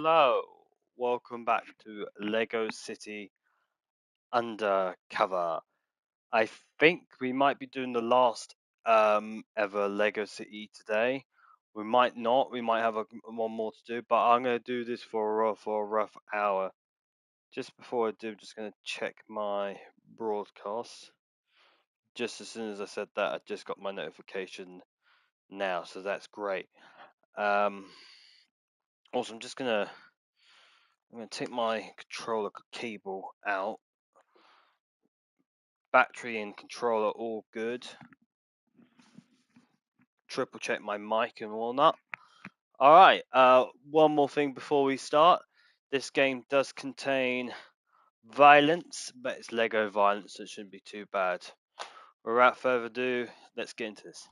Hello, welcome back to Lego City Undercover. I think we might be doing the last ever Lego City today. We might not. We might have one more to do, but I'm gonna do this for a rough hour. Just before I do, I'm just gonna check my broadcast. Just as soon as I said that, I just got my notification now, so that's great. Also, I'm gonna take my controller cable out. Battery and controller all good. Triple check my mic and whatnot. Alright, one more thing before we start. This game does contain violence, but it's Lego violence, so it shouldn't be too bad. Without further ado, let's get into this.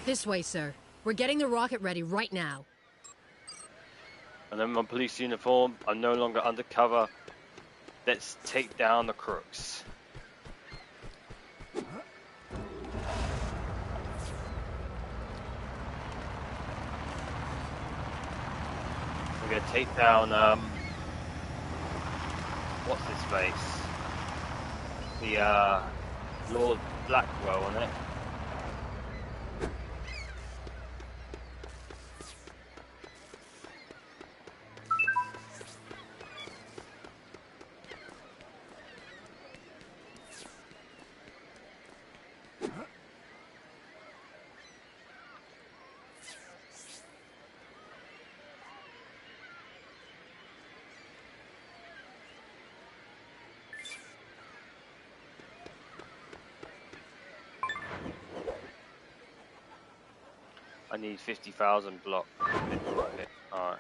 This way, sir. We're getting the rocket ready right now. And in my police uniform, I'm no longer undercover. Let's take down the crooks. We're gonna take down what's his face? The Lord Blackwell on it. I need 50,000 block. Alright.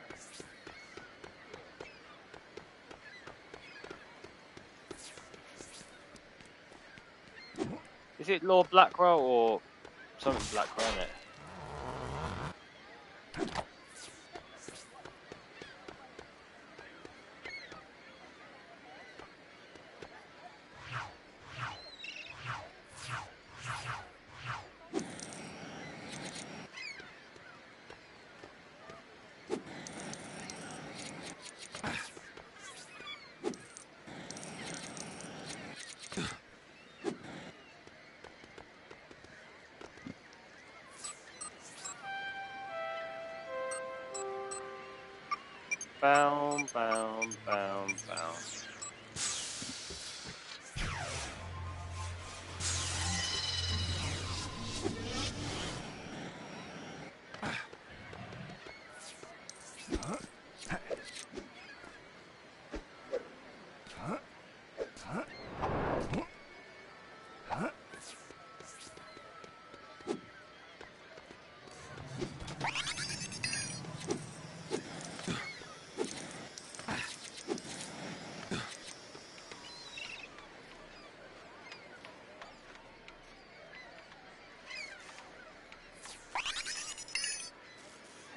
Is it Lord Blackwell or something Blackwell in it? Bound.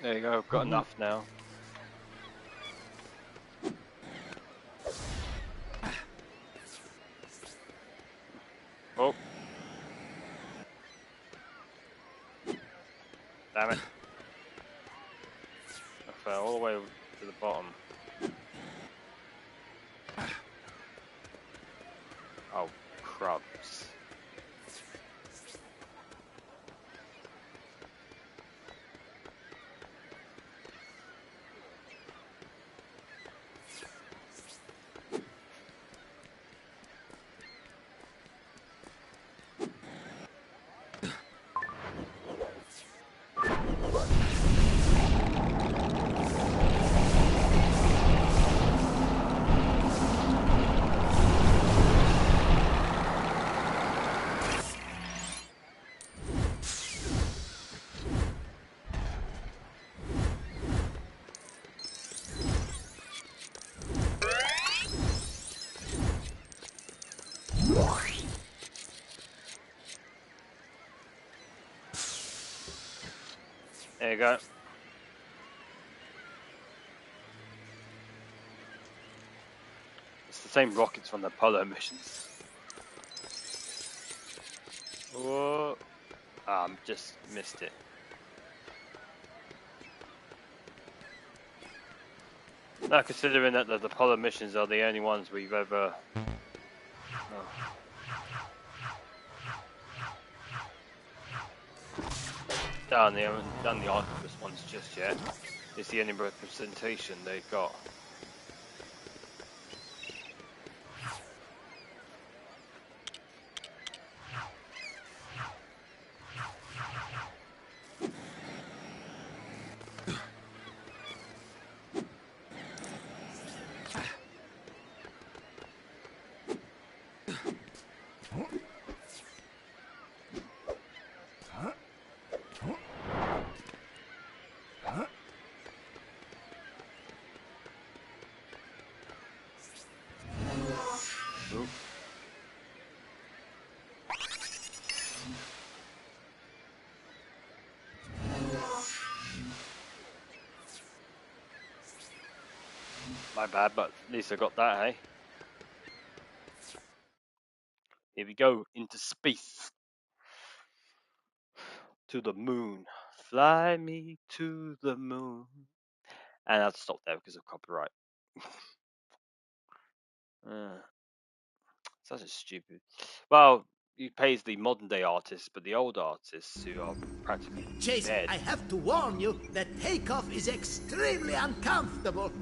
There you go, I've got enough now. Oh. Damn it. I fell all the way to the bottom. Oh, crumbs. There you go. It's the same rockets from the Apollo missions. Whoa. Just missed it. Now, considering that the Apollo missions are the only ones we've ever. Done. They haven't done the Artemis ones just yet. It's the only representation they've got. Oop. My bad, but at least I got that, hey? Here we go, into space. To the moon. Fly me to the moon. And I have to stop there because of copyright. Such a stupid. Well, he pays the modern day artists, but the old artists who are practically Chase, dead. I have to warn you that takeoff is extremely uncomfortable.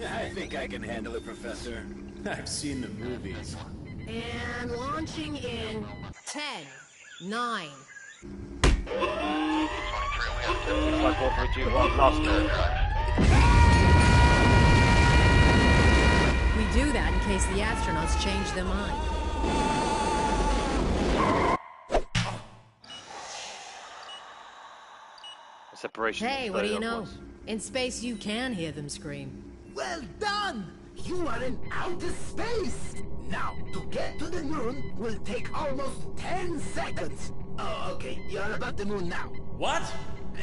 I think I can handle it, Professor. I've seen the movies. And launching in 10, 9. Looks like 4, 3, 2, 1, blast We do that in case the astronauts change their mind. Separation. Hey, what do you know? In space, you can hear them scream. Well done! You are in outer space! Now, to get to the moon will take almost 10 seconds. Oh, okay, you're about the moon now. What?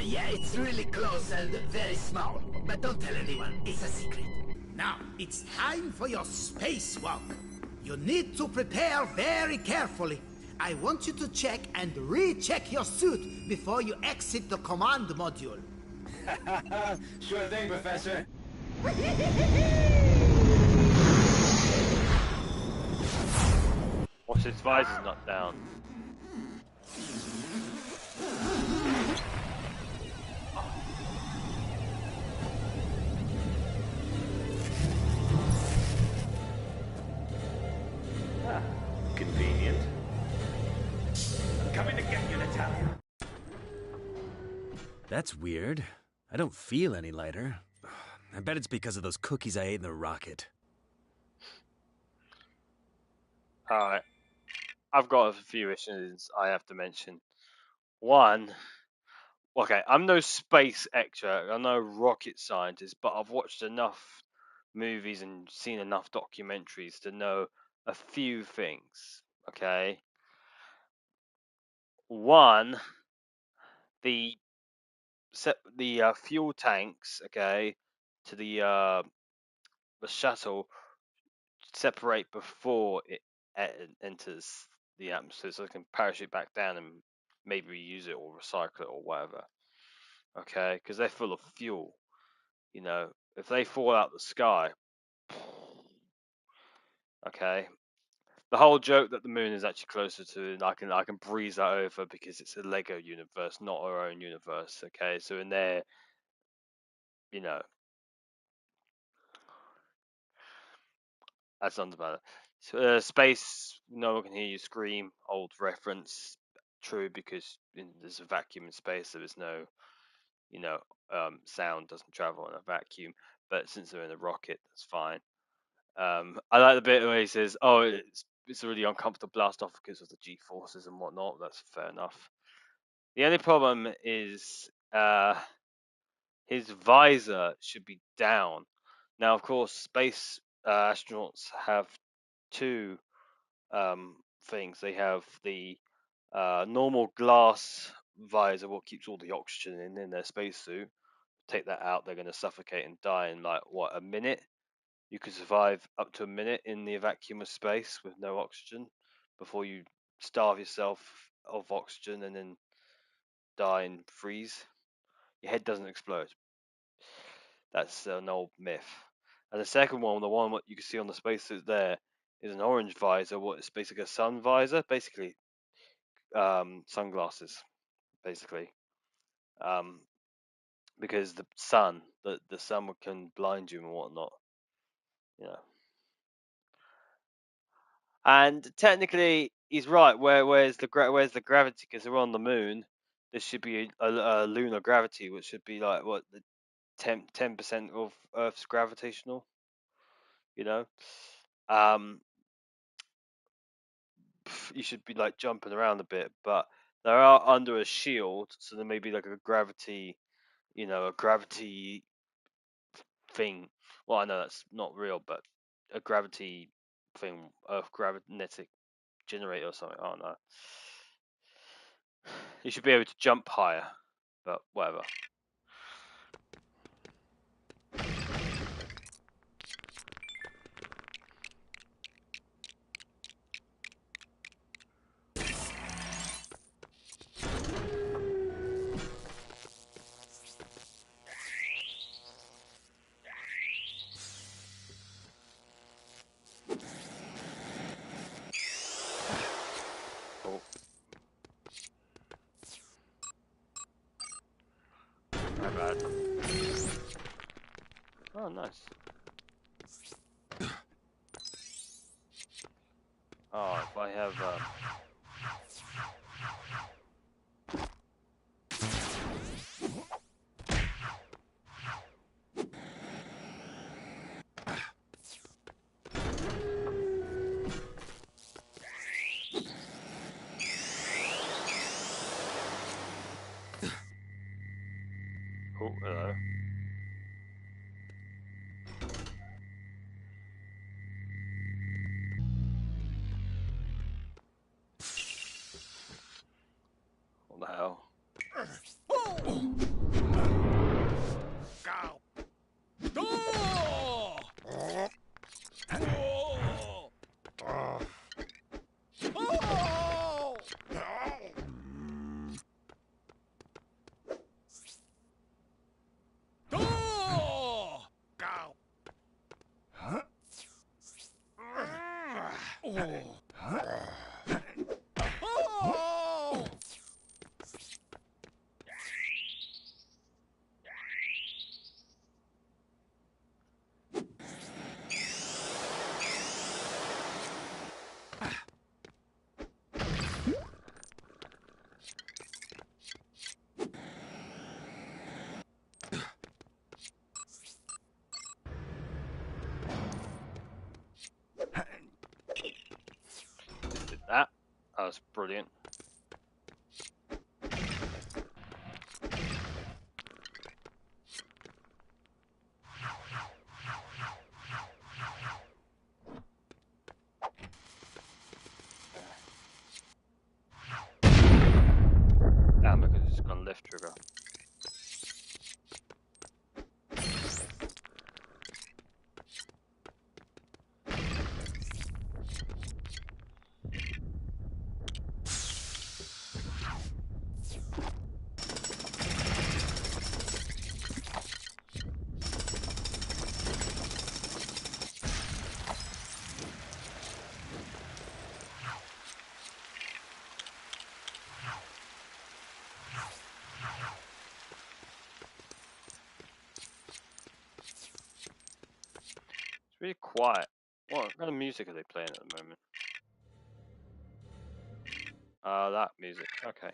Yeah, it's really close and very small. But don't tell anyone, it's a secret. Now, it's time for your spacewalk. You need to prepare very carefully. I want you to check and recheck your suit before you exit the command module. Sure thing, Professor. What's his visor's not down? Convenient. I'm coming to get you, Natalia. That's weird. I don't feel any lighter. I bet it's because of those cookies I ate in the rocket. Alright. I've got a few issues I have to mention. One, okay, I'm no space expert, I'm no rocket scientist, but I've watched enough movies and seen enough documentaries to know a few things, okay? One, the fuel tanks, okay, to the shuttle separate before it enters the atmosphere, so it can parachute back down and maybe reuse it or recycle it or whatever. Okay, because they're full of fuel. You know, if they fall out the sky, okay. The whole joke that the moon is actually closer to, and I can breeze that over because it's a Lego universe, not our own universe. Okay, so in there, you know, that's undervalid. So, space, no one can hear you scream. Old reference, true because there's a vacuum in space. There is no, you know, sound doesn't travel in a vacuum. But since they're in a rocket, that's fine. I like the bit where he says, "Oh, it's a really uncomfortable blast off because of the G forces and whatnot." That's fair enough. The only problem is his visor should be down. Now, of course, space astronauts have two things. They have the normal glass visor, what keeps all the oxygen in their spacesuit. Take that out, they're going to suffocate and die in like what, a minute? You could survive up to a minute in the vacuum of space with no oxygen before you starve yourself of oxygen and then die and freeze. Your head doesn't explode. That's an old myth. And the second one, the one what you can see on the spacesuit there, is an orange visor. What is basically a sun visor, basically sunglasses, basically, because the sun can blind you and whatnot, you know. And technically, he's right. Where's the gravity? Because we're on the moon. There should be a lunar gravity, which should be like what the 10% of Earth's gravitational. You know, um, you should be like jumping around a bit, but they are under a shield, so there may be like a gravity, a gravity thing. Well, I know that's not real, but a gravity thing, Earth gravitic generator or something. I don't know. You should be able to jump higher, but whatever. Oh, my bad. Oh, nice. Oh, if I have oh, hello. What the hell? Just did that. That was brilliant. Damn, because it's gone left trigger. It's really quiet. What kind of music are they playing at the moment? That music. Okay.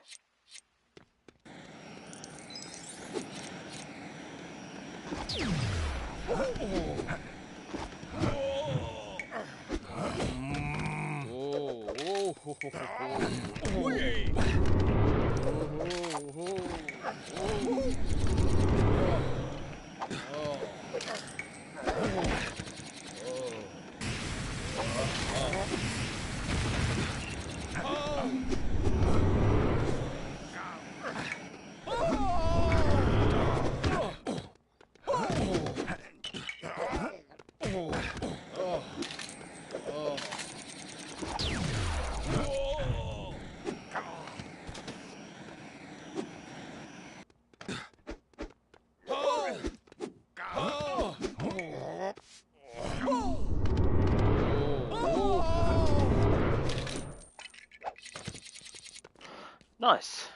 Nice.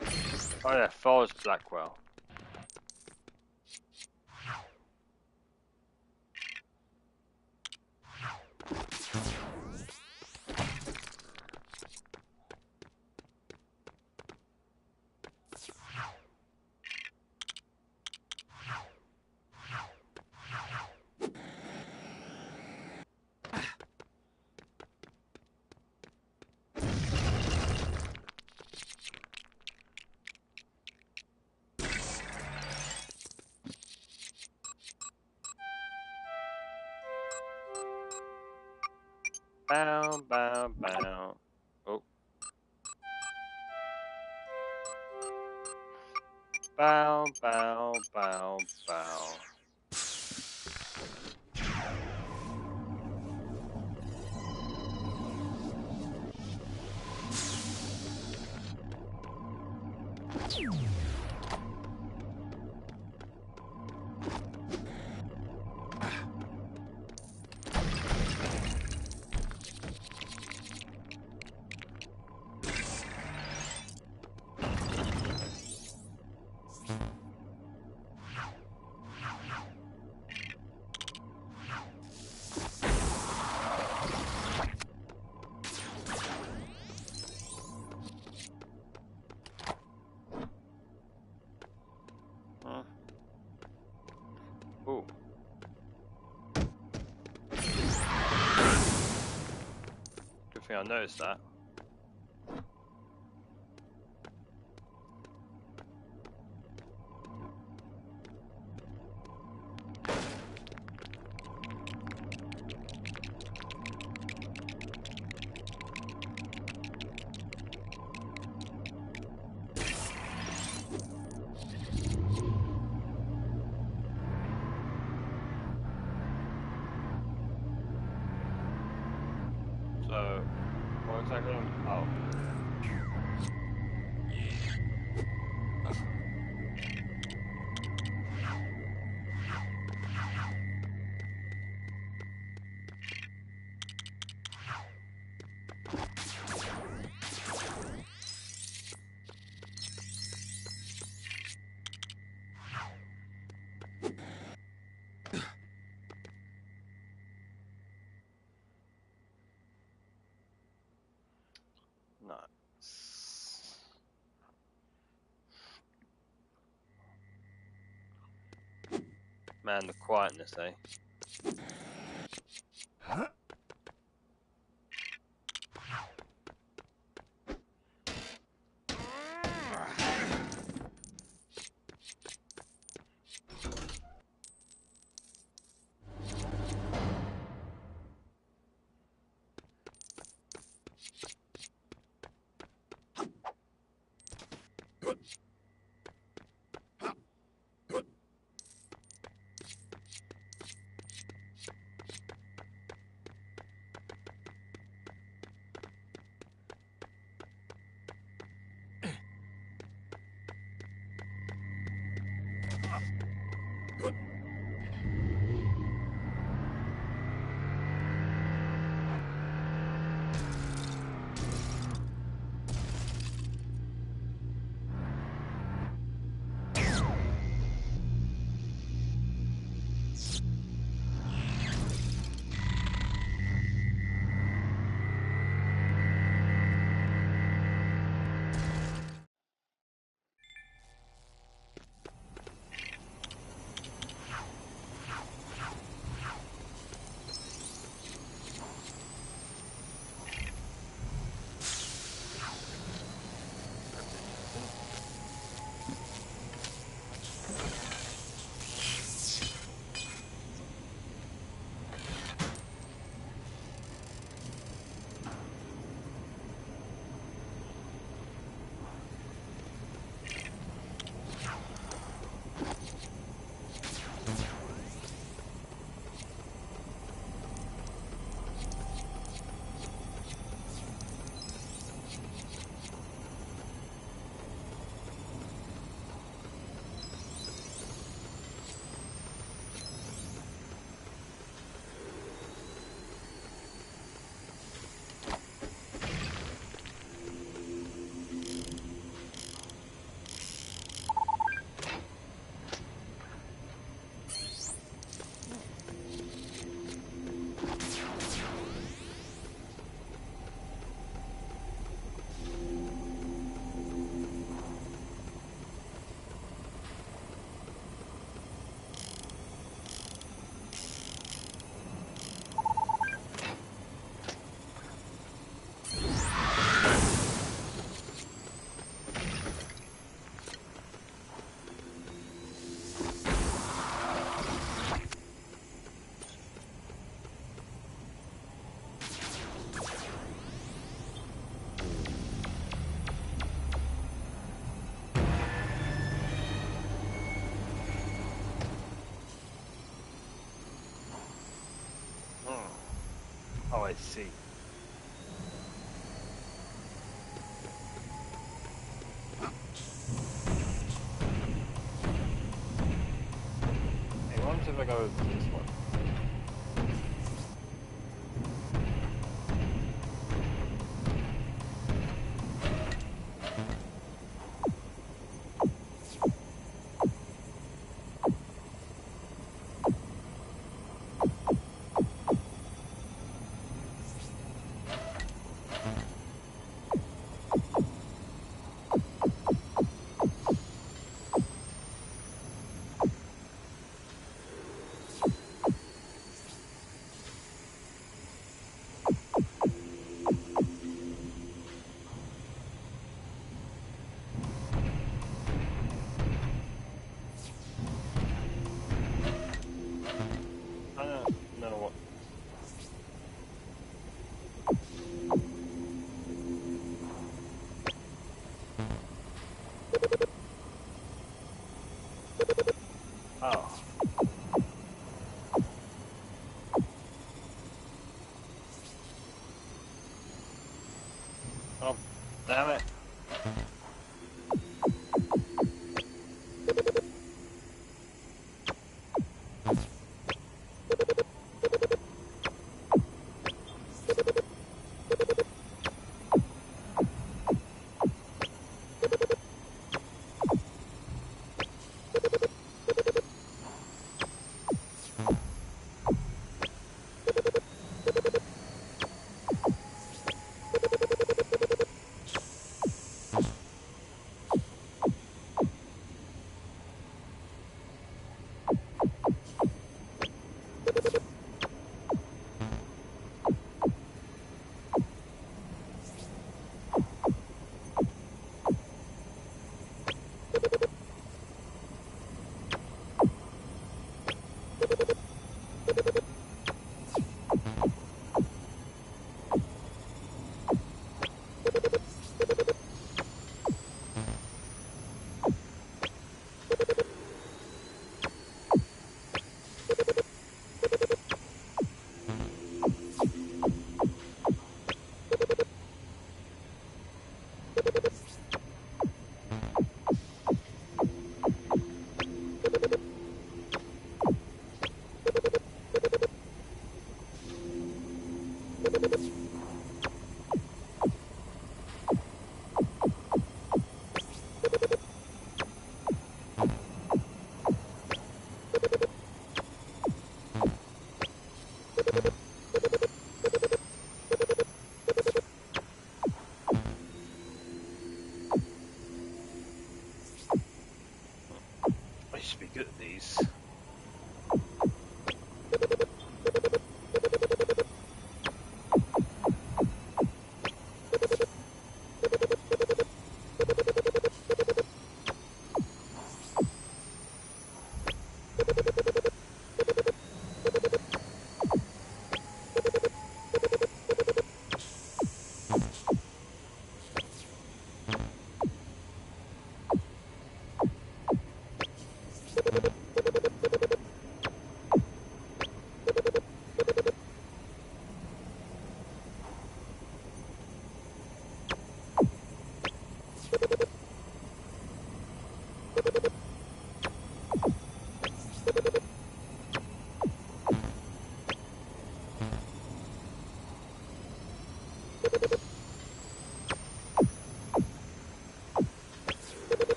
Oh yeah, Forrest Blackwell. Bow, bow, bow. Oh. Bow, bow, bow, bow. Ooh. Good thing I noticed that. So, what exactly? Oh. Nice. Man, the quietness, eh? I see. Hey, what happens if I go to this one? I don't know what. Oh. Oh, damn it. I used to be good at these.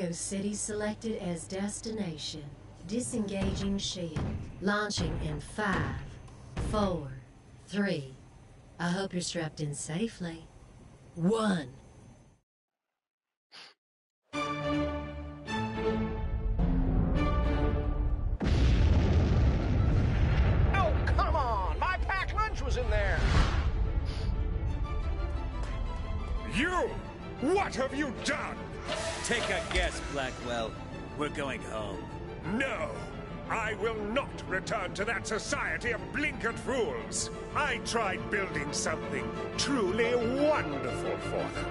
Lego City selected as destination. Disengaging shield. Launching in 5, 4, 3. I hope you're strapped in safely. 1. Oh, come on! My packed lunch was in there! You! What have you done? Take a guess, Blackwell. We're going home. No! I will not return to that society of blinkered fools. I tried building something truly wonderful for them.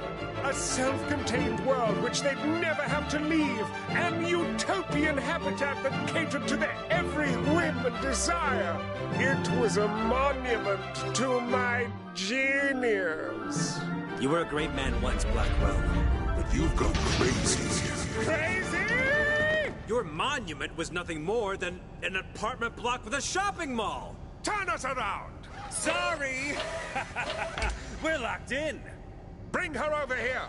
A self-contained world which they'd never have to leave. An utopian habitat that catered to their every whim and desire. It was a monument to my genius. You were a great man once, Blackwell. But you've gone crazy. Crazy? Your monument was nothing more than an apartment block with a shopping mall. Turn us around! Sorry! We're locked in. Bring her over here!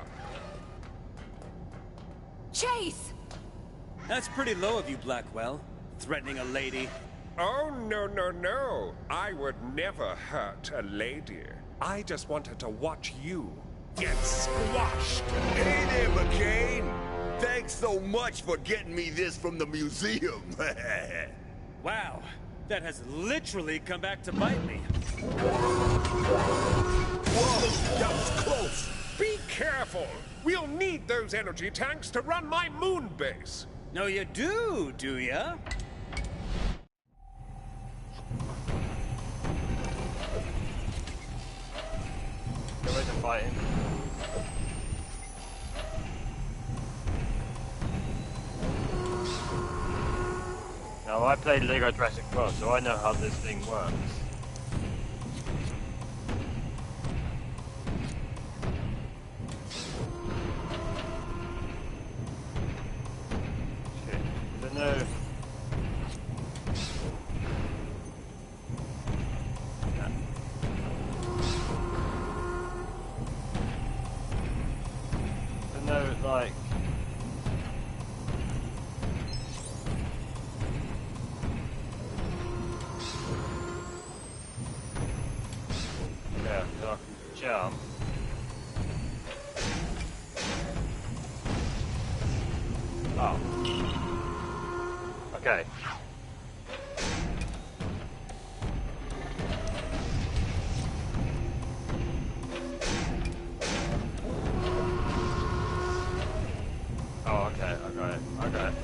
Chase! That's pretty low of you, Blackwell. Threatening a lady. Oh, no, no, no. I would never hurt a lady. I just wanted to watch you get squashed. Hey there, McCain. Thanks so much for getting me this from the museum. Wow, that has literally come back to bite me. Whoa, that was close. Be careful. We'll need those energy tanks to run my moon base. No, you do ya? Go away to fighting. Now, I played Lego Jurassic World, so I know how this thing works. Shit. I don't know. I don't know, like... Yeah, I can jump. Oh. Okay. Oh, okay, I got it. I got it.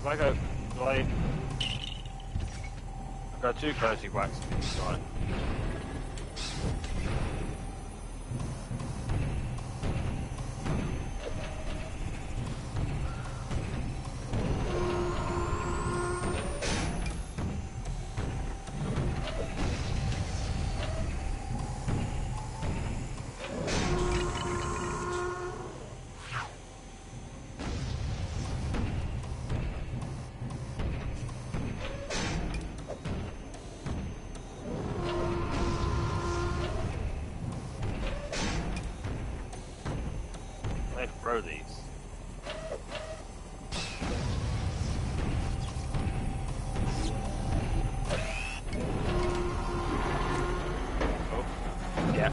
If I go, do I got two cozy wax speeds, right? I'd throw these. Oh, yeah.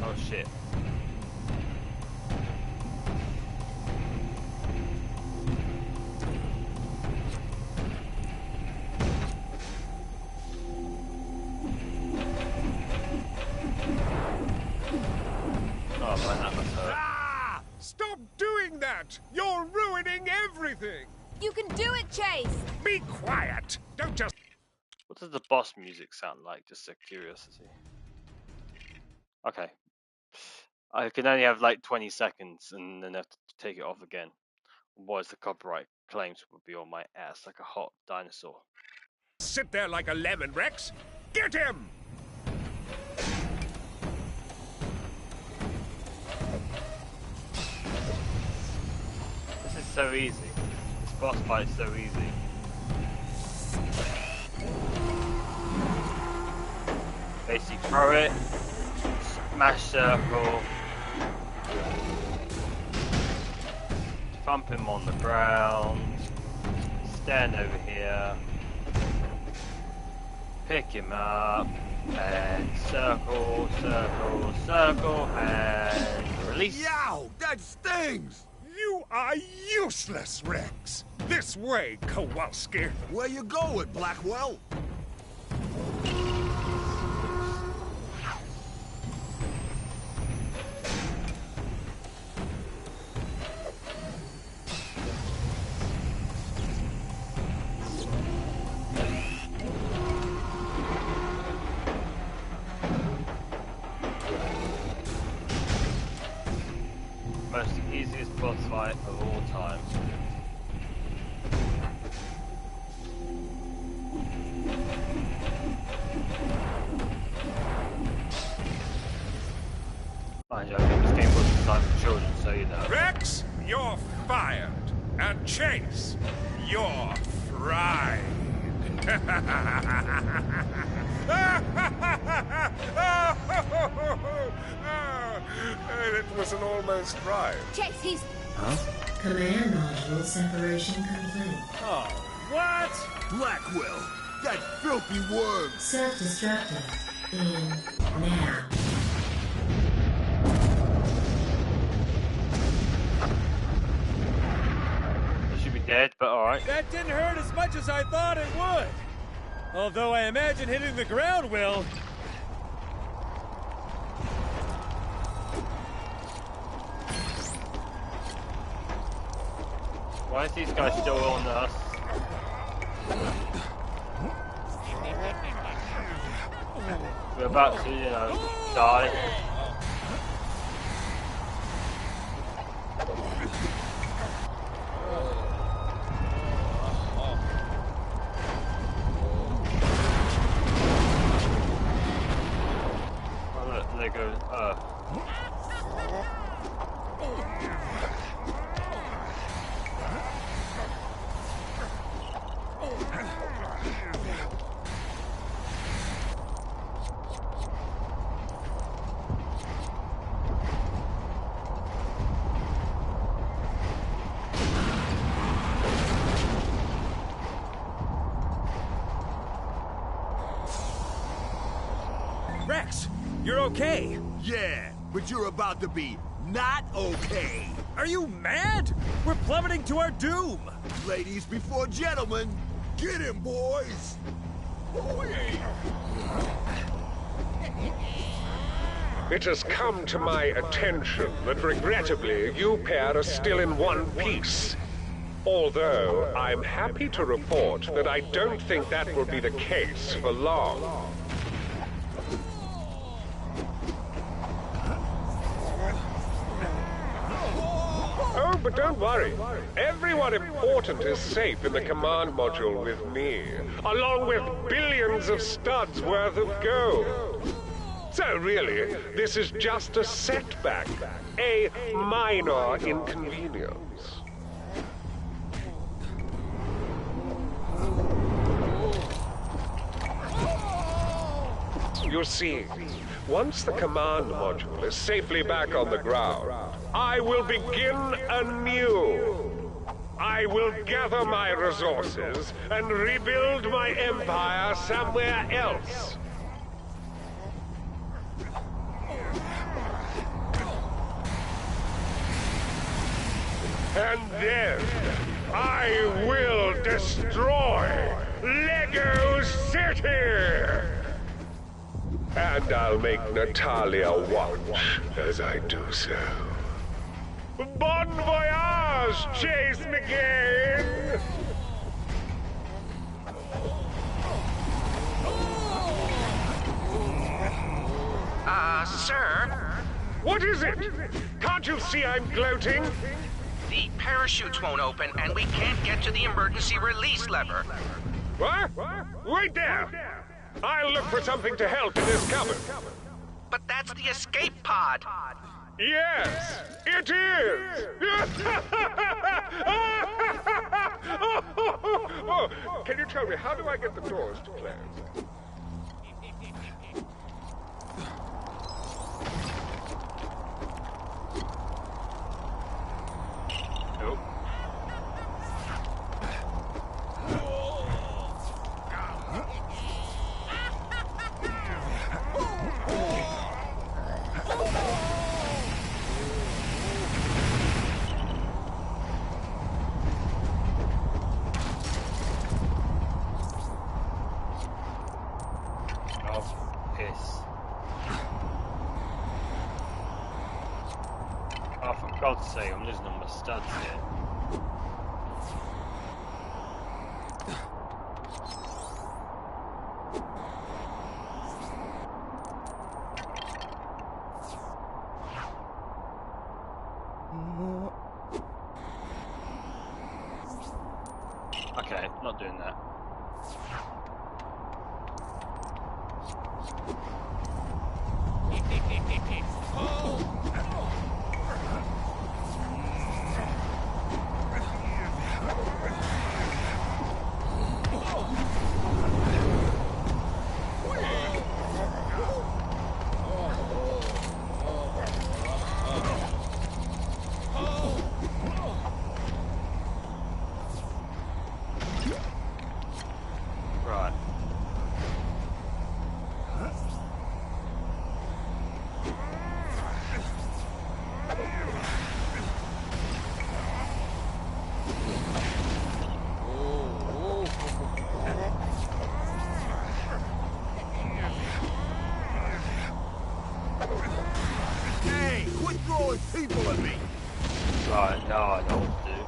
Oh shit. Oh man, that must hurt. Ah! Stop doing that! You're ruining everything! You can do it, Chase! Be quiet! Don't just... What does the boss music sound like? Just a curiosity. Okay. I can only have like 20 seconds and then have to take it off again. Otherwise, the copyright claims would be on my ass like a hot dinosaur. Sit there like a lemon, Rex. Get him! This is so easy. This boss fight is so easy. Basically throw it, smash circle, thump him on the ground, stand over here, pick him up, and circle, circle, circle, and release. Yow! That stings! You are useless, Rex. This way, Kowalski. Where you going, Blackwell? Most easiest boss fight of all time. Mind you, I think this game wasn't designed for children, so you know. Rex, you're fired. And Chase, you're fried. It was an almost rhyme. Chase, he's... Huh? Command module separation complete. Oh, what? Blackwell! That filthy worm! Self-destructive. In now. They should be dead, but alright. That didn't hurt as much as I thought it would. Although I imagine hitting the ground will. Why is these guys still on us? We're about to, you know, die. Oh look, there goes, Rex, you're okay. Yeah, but you're about to be not okay. Are you mad? We're plummeting to our doom. Ladies before gentlemen, get him, boys! It has come to my attention that regrettably you pair are still in one piece. Although I'm happy to report that I don't think that will be the case for long. Oh, but don't worry. Everyone important is safe in the command module with me, along with billions of studs worth of gold. So really, this is just a setback, a minor inconvenience. You see, once the command module is safely back on the ground, I will begin anew. I will gather my resources and rebuild my empire somewhere else. And then I will destroy Lego City! And I'll make Natalia watch as I do so. Bon voyage, Chase McGain! Sir? What is it? Can't you see I'm gloating? The parachutes won't open, and we can't get to the emergency release lever. What? Wait there! I'll look for something to help in this cupboard. But that's the escape pod. Yes, it is! Oh, can you tell me, how do I get the doors to close? Nope. Oh, piss. Oh, for God's sake, I'm losing all my studs here. Okay, not doing that. Right. Hey, quit throwing people at me! Right, now I know what to do.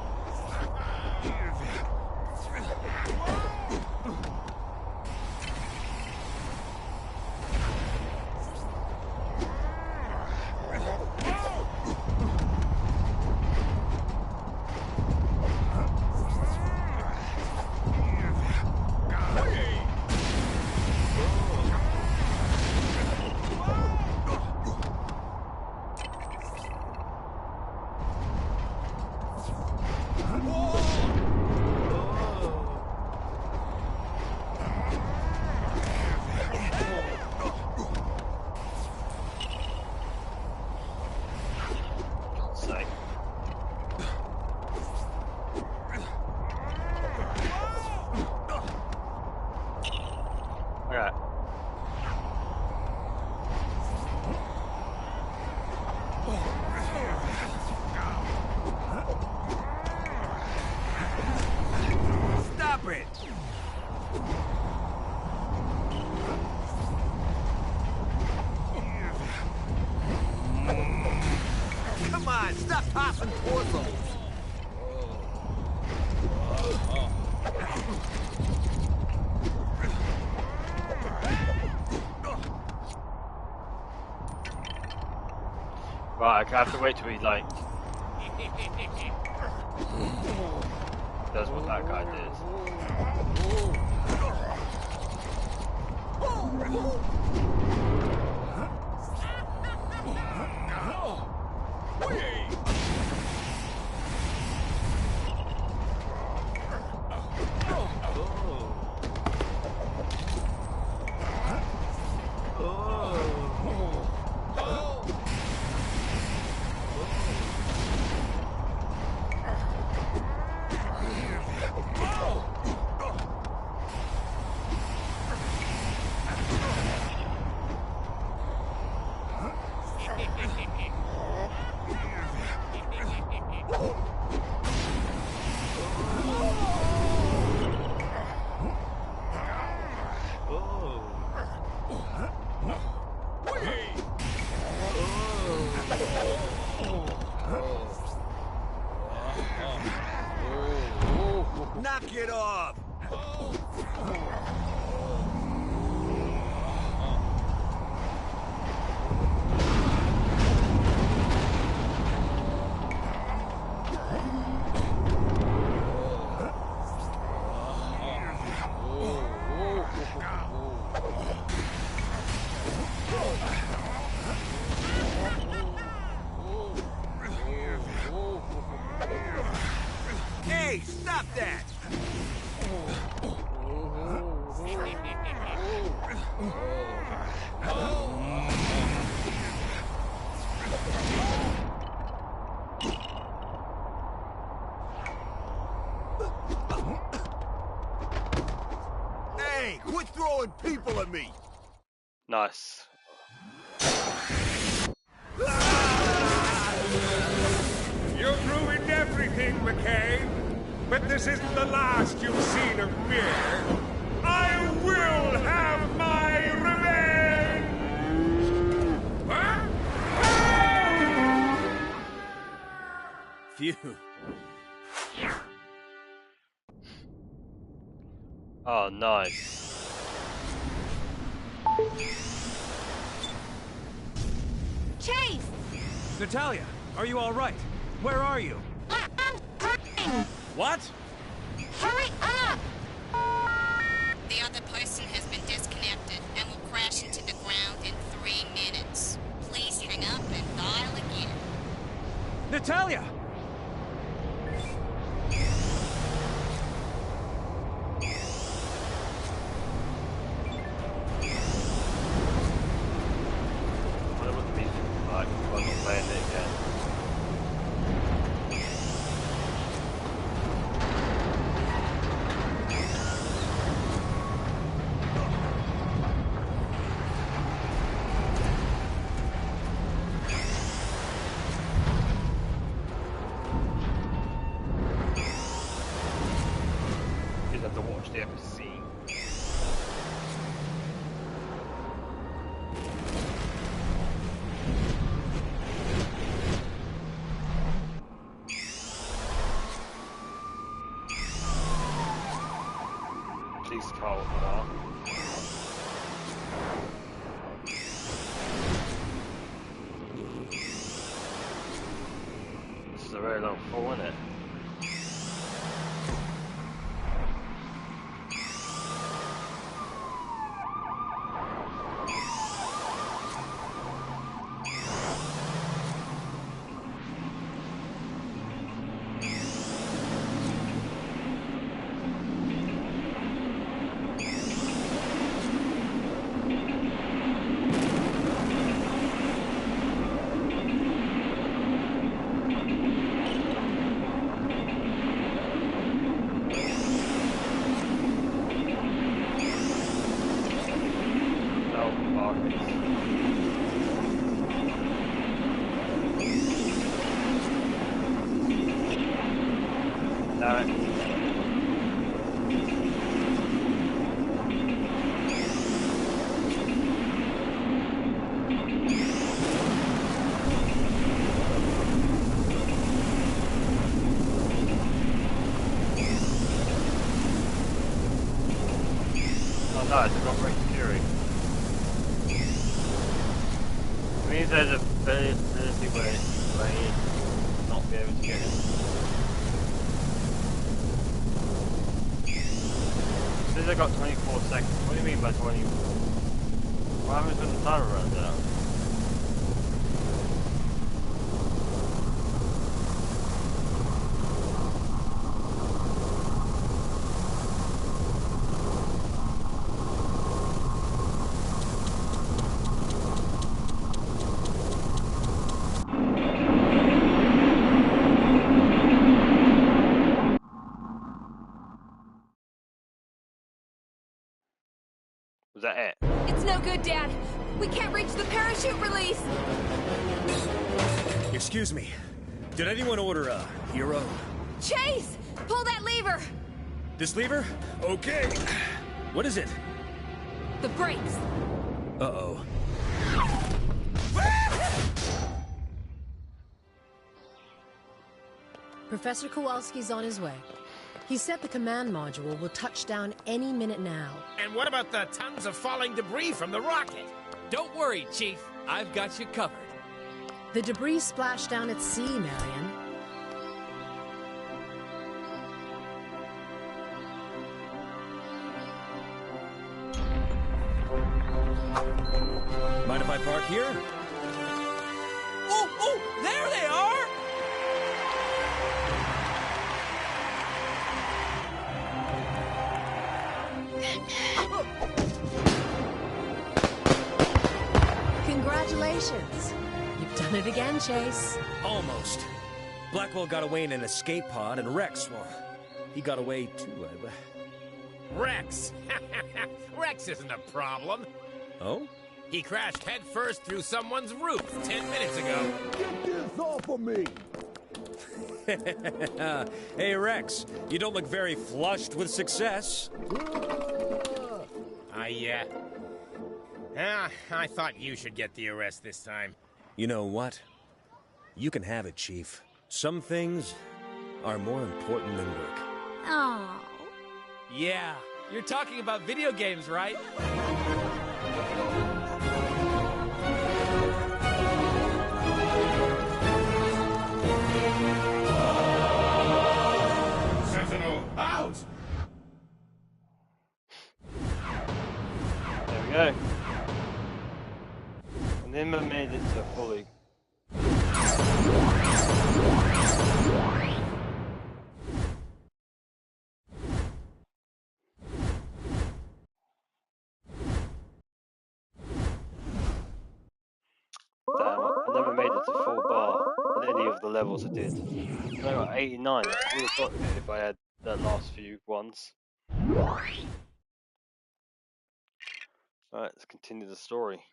God's sake. Right. Stop it! Come on, stop tossing torsos! Right, I have to wait till he, like, does what that guy did. Knock it off! Hey, stop that! Hey, quit throwing people at me! Nice. You've ruined everything, McCain. But this isn't the last you've seen of me. I will have my revenge! Huh? Phew. Oh, nice. Chase! Natalia, are you all right? Where are you? I'm hurting! What? Hurry up! The other person has been disconnected and will crash into the ground in 3 minutes. Please hang up and dial again. Natalia! I wonder what the music is like. I'm not playing it again. You have to watch the episode. Please call for that. This is a very long fall, isn't it? No, it's not very secure. It means there's a ability where you not be able to get it. Since I got 24 seconds, what do you mean by 20? What happens when the timer runs out? Was that it? It's no good, Dad. We can't reach the parachute release. Excuse me. Did anyone order a hero? Chase! Pull that lever! This lever? Okay. What is it? The brakes. Uh-oh. Professor Kowalski's on his way. He said the command module will touch down any minute now. And what about the tons of falling debris from the rocket? Don't worry, Chief. I've got you covered. The debris splashed down at sea, Marion. Mind if I park here? Oh, there they are! Congratulations. You've done it again, Chase. Almost. Blackwell got away in an escape pod, and Rex, well, he got away too. Rex! Rex isn't a problem. Oh? He crashed headfirst through someone's roof 10 minutes ago. Get this off of me! Hey, Rex, you don't look very flushed with success. I thought you should get the arrest this time. You know what? You can have it, Chief. Some things are more important than work. Oh. Yeah, you're talking about video games, right? Sentinel, out! There we go. And then we made it to fully. Damn, I never made it to full bar on any of the levels I did. I got 89. I would have got it if I had the last few ones. Alright, let's continue the story.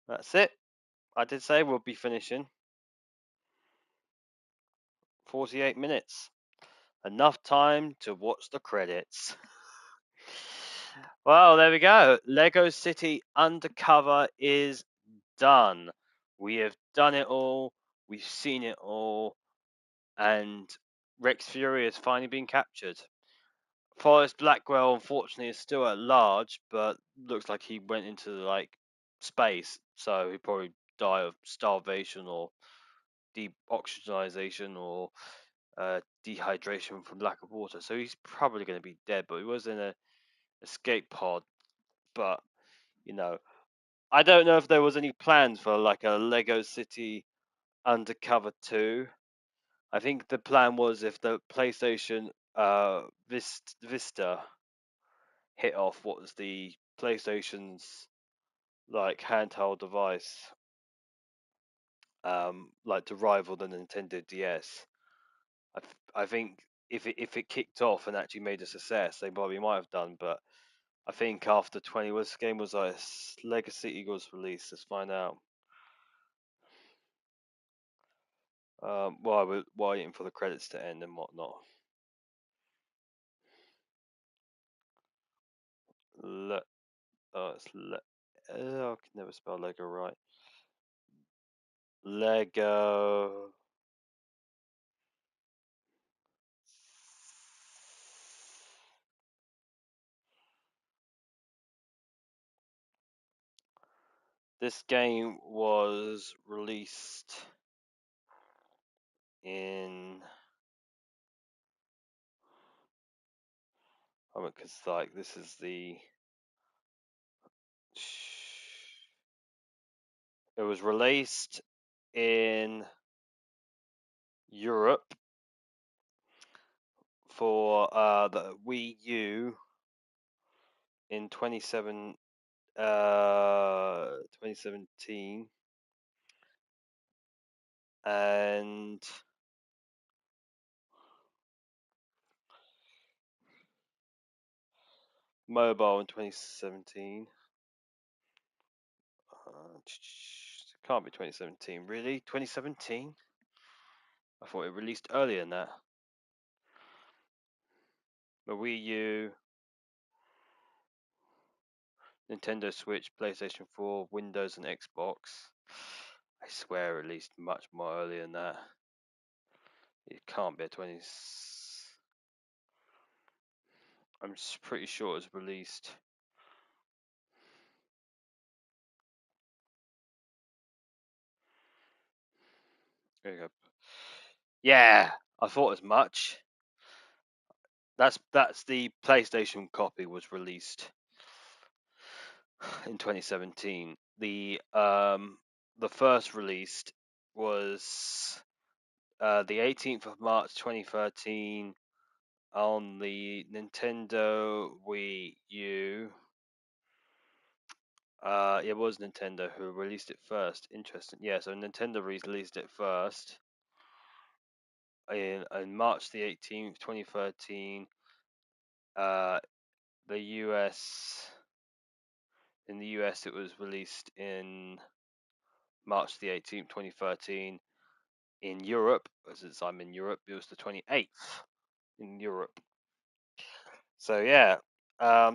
That's it. I did say we'll be finishing. 48 minutes. Enough time to watch the credits. Well, there we go. Lego City Undercover is done. We have done it all. We've seen it all. And Rex Fury has finally been captured. Forrest Blackwell, unfortunately, is still at large, but looks like he went into like space, so he probably die of starvation or deoxygenization or dehydration from lack of water. So he's probably going to be dead. But he was in a escape pod. But you know, I don't know if there was any plans for like a Lego City Undercover 2. I think the plan was if the PlayStation Vista hit off what was the PlayStation's like handheld device, like to rival the Nintendo DS. I think if it kicked off and actually made a success, they probably might have done. But I think after 20, this game was like Legacy Eagles released. Let's find out. While we're waiting for the credits to end and whatnot. It's I can never spell Lego right. Lego. This game was released in. I mean, because like this is the. It was released in Europe for the Wii U in 2017 and mobile in 2017. Can't be 2017, really? 2017? I thought it released earlier than that. The Wii U, Nintendo Switch, PlayStation 4, Windows, and Xbox. I swear, at least much more earlier than that. It can't be a 20. I'm pretty sure it was released. There you go. Yeah, I thought as much. That's the PlayStation copy was released in 2017. The first released was the 18th of March 2013 on the Nintendo Wii U. It was Nintendo who released it first. Interesting. Yeah, so Nintendo released it first in March the 18th, 2013. The US In the US it was released in March the 18th, 2013. In Europe, since I'm in Europe, it was the 28th in Europe. So yeah, I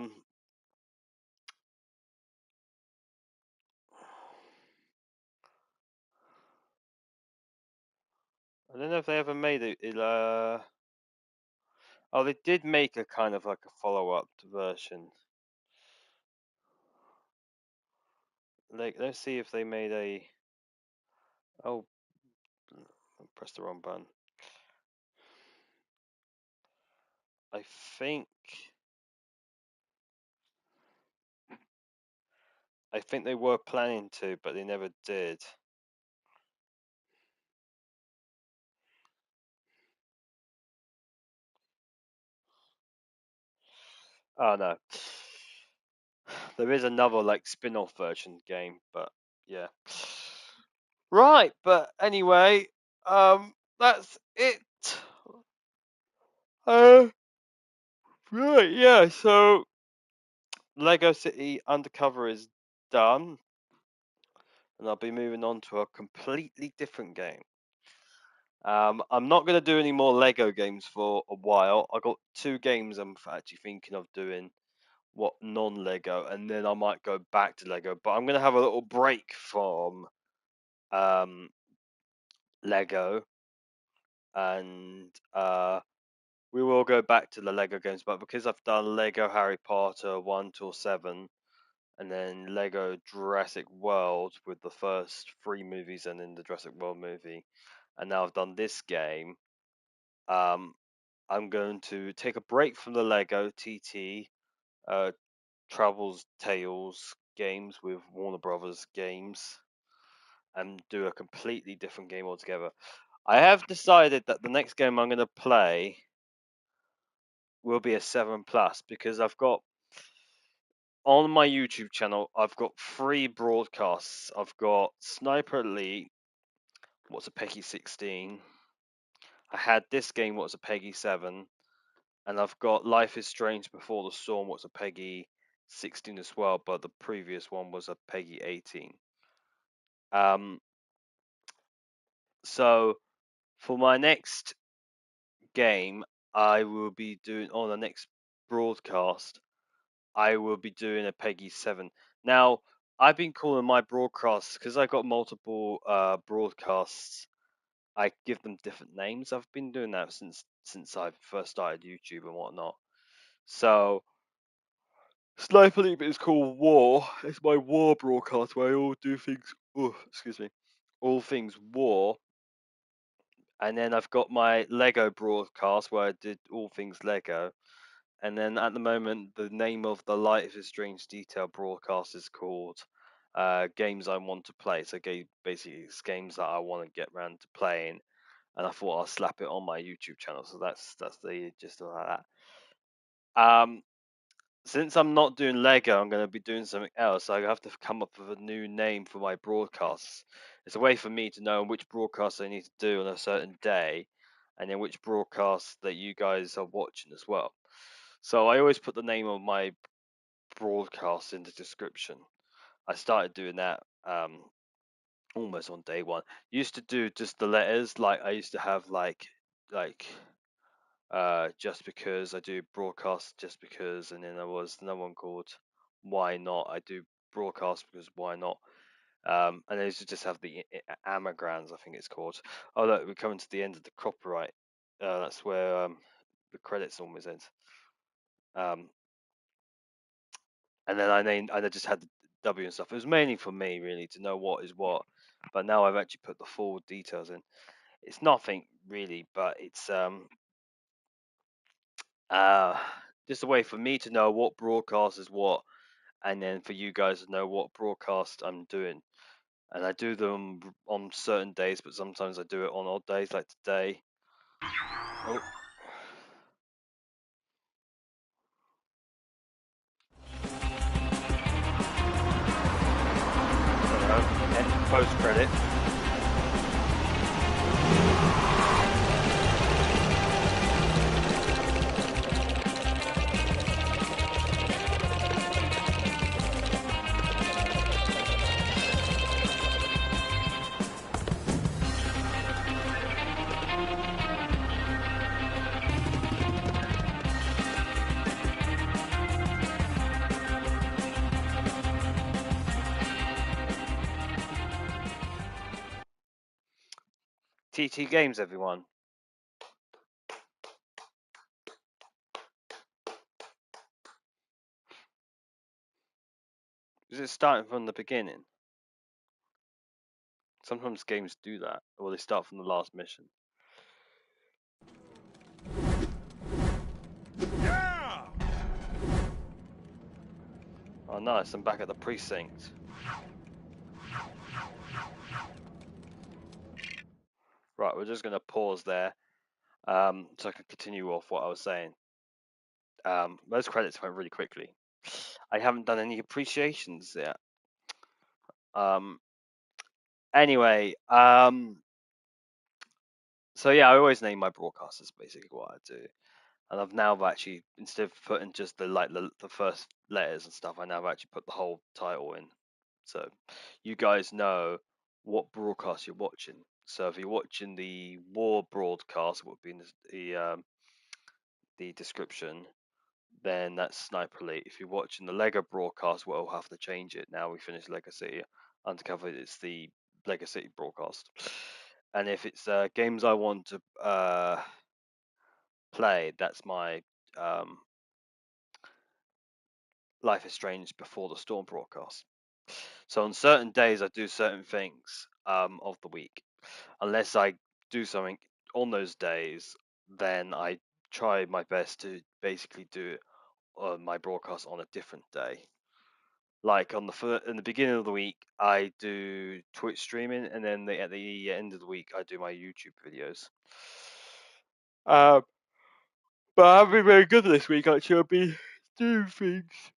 don't know if they ever made it. Oh, they did make a kind of like a follow-up version. Let's see if they made a. Oh, I pressed the wrong button. I think. I think they were planning to, but they never did. Oh no. There is another like spin-off version game, but yeah. Right, but anyway, that's it. Uh, right, yeah. So Lego City Undercover is done, and I'll be moving on to a completely different game. I'm not going to do any more Lego games for a while. I got 2 games I'm actually thinking of doing what non-Lego, and then I might go back to Lego. But I'm going to have a little break from Lego, and we will go back to the Lego games. But because I've done Lego Harry Potter 1 till 7, and then Lego Jurassic World with the first 3 movies, and then the Jurassic World movie, and now I've done this game. I'm going to take a break from the Lego TT Travels Tales games with Warner Brothers games and do a completely different game altogether. I have decided that the next game I'm going to play will be a 7 plus because I've got on my YouTube channel I've got 3 broadcasts. I've got Sniper Elite, what's a Peggy 16. I had this game, what's a Peggy 7, and I've got Life is Strange Before the Storm, what's a Peggy 16 as well, but the previous one was a Peggy 18. So for my next game, I will be doing on the next broadcast. I will be doing a Peggy 7. Now, I've been calling my broadcasts because I got multiple broadcasts. I give them different names. I've been doing that since I first started YouTube and whatnot. So Sniper League is called War. It's my war broadcast where I all do things. Oh, excuse me, all things war. And then I've got my Lego broadcast where I did all things Lego. And then at the moment, the name of the Life is Strange Detail broadcast is called Games I Want to Play. So basically, it's games that I want to get around to playing. And I thought I'll slap it on my YouTube channel. So that's the gist of that. Since I'm not doing Lego, I'm going to be doing something else. So I have to come up with a new name for my broadcasts. It's a way for me to know which broadcasts I need to do on a certain day, and then which broadcasts that you guys are watching as well. So I always put the name of my broadcast in the description. I started doing that almost on day one. Used to do just the letters, like I used to have like just because I do broadcast just because, and then there was another one called Why Not. I do broadcast because why not? And I used to just have the anagrams, I think it's called. Oh look, we're coming to the end of the copyright. That's where the credits almost ends. And then I just had the W and stuff. It was mainly for me really to know what is what, but now I've actually put the full details in. It's nothing really, but it's just a way for me to know what broadcast is what, and then for you guys to know what broadcast I'm doing. And I do them on certain days, but sometimes I do it on odd days, like today. Oh. Post credit. TT Games, everyone. Is it starting from the beginning? Sometimes games do that, or they start from the last mission. Yeah! Oh, nice! I'm back at the precinct. Right, we're just going to pause there, so I can continue off what I was saying. Those credits went really quickly. I haven't done any appreciations yet. Anyway, so yeah, I always name my broadcasters basically what I do, and I've now actually, instead of putting just the first letters and stuff, I now actually put the whole title in, so you guys know what broadcast you're watching. So if you're watching the war broadcast, it would be in the description. Then that's Sniper Elite. If you're watching the Lego broadcast, we'll have to change it now we finish Legacy Undercover. It's the Legacy broadcast. And if it's games I want to play, that's my Life is Strange Before the Storm broadcast. So on certain days, I do certain things of the week. Unless I do something on those days, then I try my best to basically do my broadcast on a different day. Like in the beginning of the week, I do Twitch streaming, and then at the end of the week, I do my YouTube videos. But I haven't been very good this week. Actually, I've been doing things.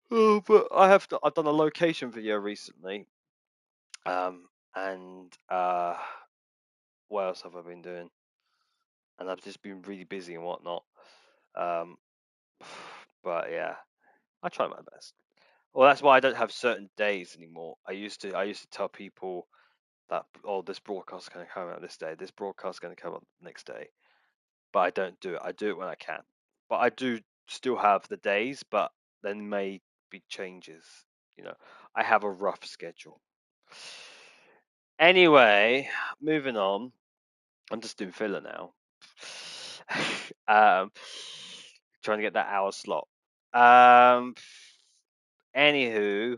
Oh, but I've done a location video recently. And what else have I been doing? And I've just been really busy and whatnot. But yeah, I try my best. Well, that's why I don't have certain days anymore. I used to tell people that, oh, this broadcast is going to come out this day, this broadcast is going to come out next day. But I don't do it. I do it when I can. But I do still have the days, but there may be changes. I have a rough schedule. Anyway, moving on. I'm just doing filler now. Trying to get that hour slot. Anywho,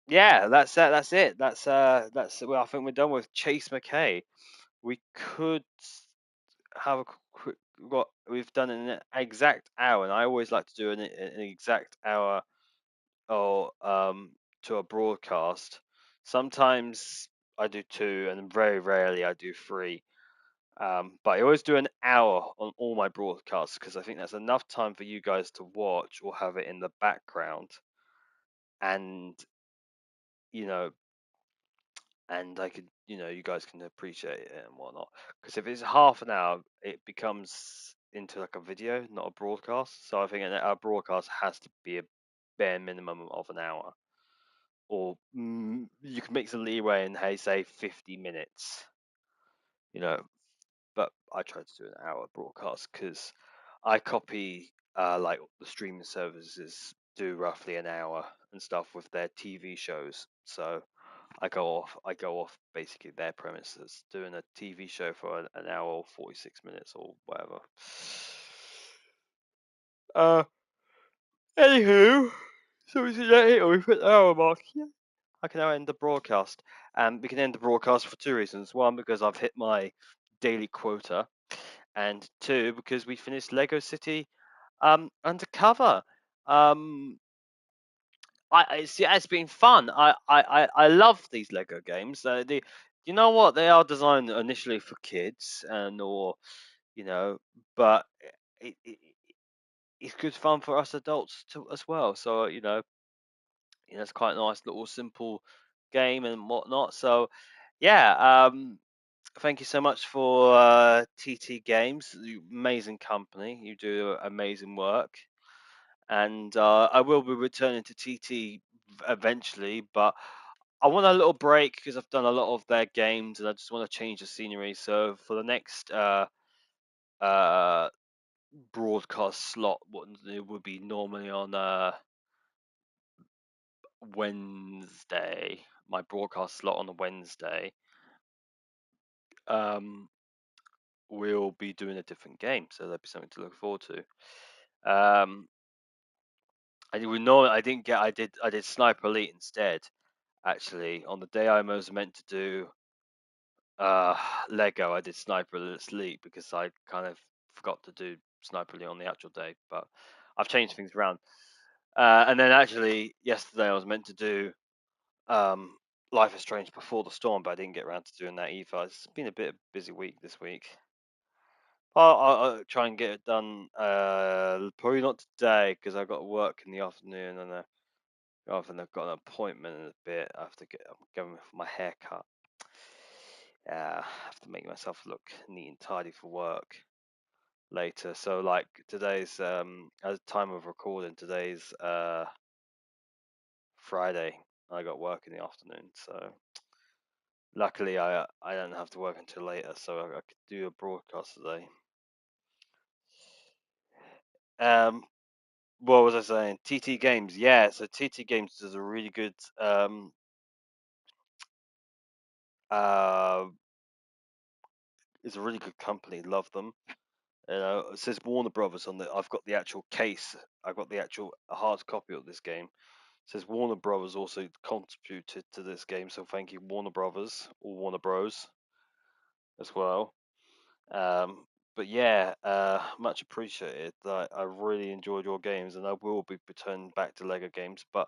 yeah, that's it. That's well, I think we're done with Chase McKay. We could have a quick. We've done an exact hour, and I always like to do an exact hour or to a broadcast. Sometimes I do 2, and very rarely I do 3. But I always do an hour on all my broadcasts because I think that's enough time for you guys to watch or have it in the background, and and I could, you guys can appreciate it and whatnot. Because if it's half an hour, it becomes into like a video, not a broadcast. So I think our broadcast has to be a bare minimum of an hour, or you can make some leeway and say 50 minutes, But I try to do an hour broadcast because I copy like the streaming services do roughly an hour and stuff with their TV shows. So I go off basically their premises, doing a TV show for an hour or 46 minutes or whatever. Anywho, so we hit the hour mark. Yeah. I can now end the broadcast. And we can end the broadcast for 2 reasons. One, because I've hit my daily quota and 2 because we finished Lego City Undercover. It's been fun. I love these Lego games. You know what? They are designed initially for kids or you know, but it, it, it's good fun for us adults as well. So it's quite a nice little simple game and whatnot. So yeah, thank you so much for TT Games, amazing company. You do amazing work, and I will be returning to TT eventually, but I want a little break because I've done a lot of their games, and I just want to change the scenery. So for the next uh, broadcast slot, what it would be normally on Wednesday, my broadcast slot on a Wednesday, um, we'll be doing a different game, so there'll be something to look forward to. I did Sniper Elite instead. Actually, on the day I was meant to do Lego, I did Sniper Elite because I kind of forgot to do Sniper Elite on the actual day, but I've changed things around. And then actually yesterday I was meant to do Life is Strange Before the Storm, but I didn't get around to doing that either. It's been a bit of a busy week this week. I'll try and get it done. Probably not today because I've got to work in the afternoon, and I've got an appointment in a bit. I'm going for my haircut. I have to make myself look neat and tidy for work later. So like today's at the time of recording, today's Friday. I got work in the afternoon, so luckily I don't have to work until later, so I could do a broadcast today. What was I saying? TT Games, yeah. So TT Games does a really good uh it's a really good company. Love them. It says Warner Brothers on the. I've got the actual case. I've got the actual hard copy of this game. It says Warner Brothers also contributed to this game, so thank you Warner Brothers or Warner Bros as well. But yeah, much appreciated. I really enjoyed your games, and I will be returning back to Lego games. But